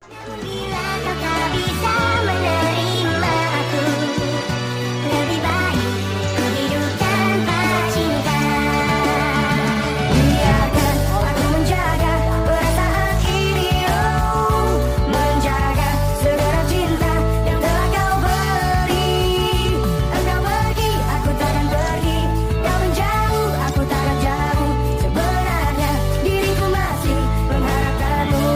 Bila kau tak bisa menerima aku, lebih baik ku hidup tanpa cinta. Biarkan aku menjaga perasaan ini, oh, menjaga segala cinta yang telah kau beri. Engkau pergi, aku takkan pergi. Kau menjauh, aku takkan jauh. Sebenarnya diriku masih mengharapkanmu.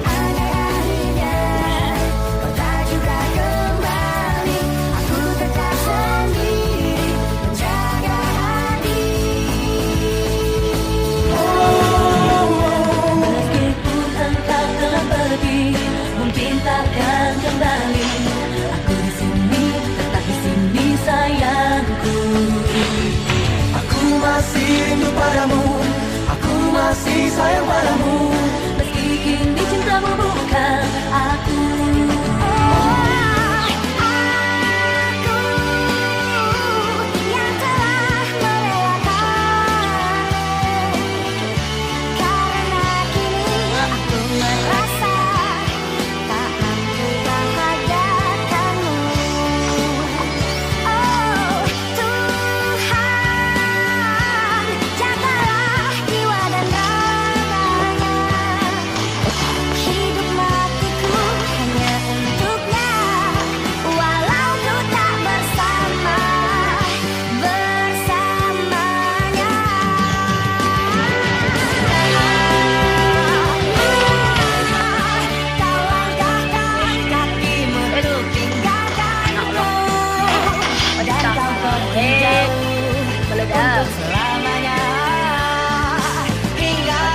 Andai akhirnya kau tak juga kembali, aku tetap sendiri menjaga hati. Meskipun engkau telah pergi, mungkin takkan kembali. Aku di sini, tetap di sini sayangku. Aku masih rindu padamu, aku masih sayang padamu. Meski kini cintamu bukan aku. Aku yang telah merelakan, karena kini aku merasa tak mampu bahagiakanmu. Oh Tuhan, jagalah jiwa dan raganya. Hidup matiku hanya untuknya, walau ku tak bersamanya. Kau langkahkan kakimu untuk tinggalkanku, dan kau pergi jauh untuk selamanya. Hingga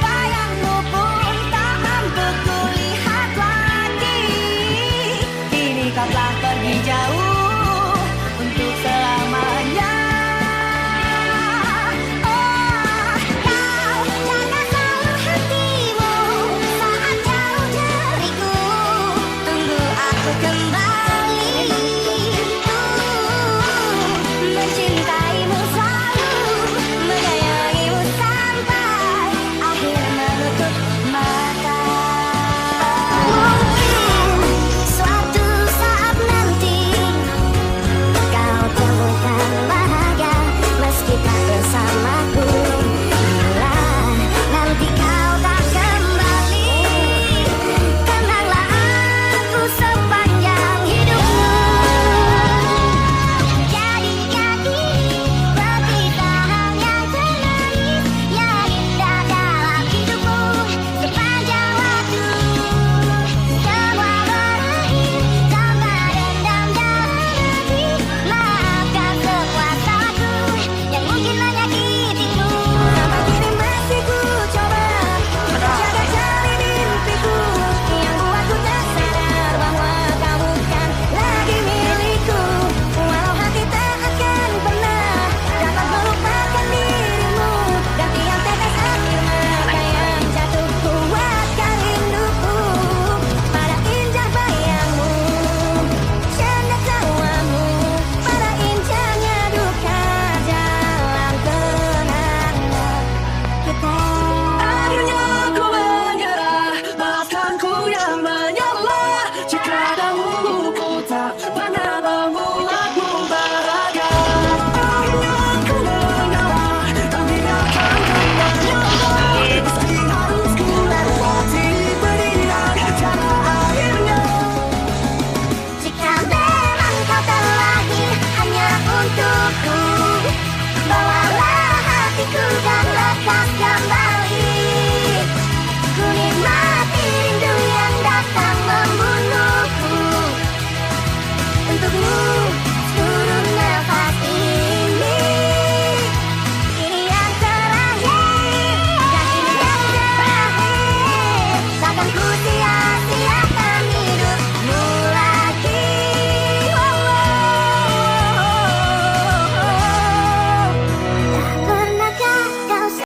bayangmu pun tak mampu kulihat lagi. Kini kau telah pergi jauh untuk selamanya. Oh, kau jaga selalu hatimu saat jauh dariku. Tunggu aku kembali, mencintaimu selalu, menyayangimu sampai akhir menutup mata. Mungkin suatu saat nanti kau temukan bahagia meski tak bersamaku. Bila nanti kau tak kembali, kenanglah aku sepanjang hidupmu. Jadi perpisahan yang ternangis, yang indah dalam hidupmu sepanjang waktu. Semua berakhir tanpa dendam dan benci. Maafkan kekuasaku yang mungkin menyakitimu. Sampai kini masih ku coba menjaga jalin mimpiku yang buatku tak sadar bahwa kau bukan lagi milikku. Walau hati tak akan pernah dapat melupakan dirimu, dan tiap tetes air mata yang jatuh kuatkan rinduku pada indah bayangmu, canda tawamu, pada injanya duka jalan kenangan kita. Akhirnya ku menyerah, maafkan ku yang menyalah. Jika dahulu ku tak pernah membuatmu bahagia. Akhirnya ku mengalah dan biarkan kau menyalah. Meski harus ku lewati pedihan cara akhirnya. Jika memang kau terlahir hanya untukku, bawa